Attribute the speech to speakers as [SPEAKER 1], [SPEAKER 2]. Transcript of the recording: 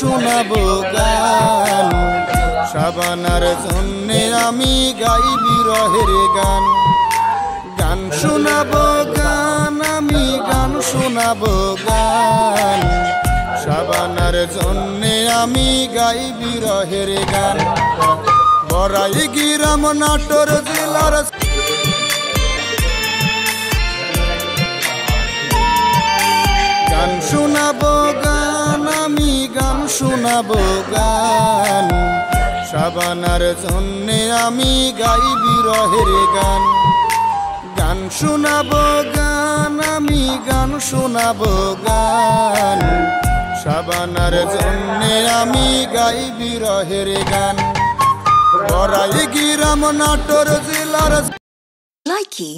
[SPEAKER 1] শোনাবো গান শাবানার জন্যে আমি গাই বিরহের গান গান শোনাবো গান আমি গান শোনাবো গান শাবানার জন্যে আমি গাই বিরহের গান বড়াই গ্রাম নাটোর জেলার গান শোনাবো গান আমি গান শোনাবো গান শাবানার জন্যে আমি গাই বিরহের গান গান শোনাবো গান আমি গান শোনাবো গান শাবানার জন্যে আমি গাই বিরহের গান বড়াই গ্রাম নাটোর জেলার
[SPEAKER 2] Likey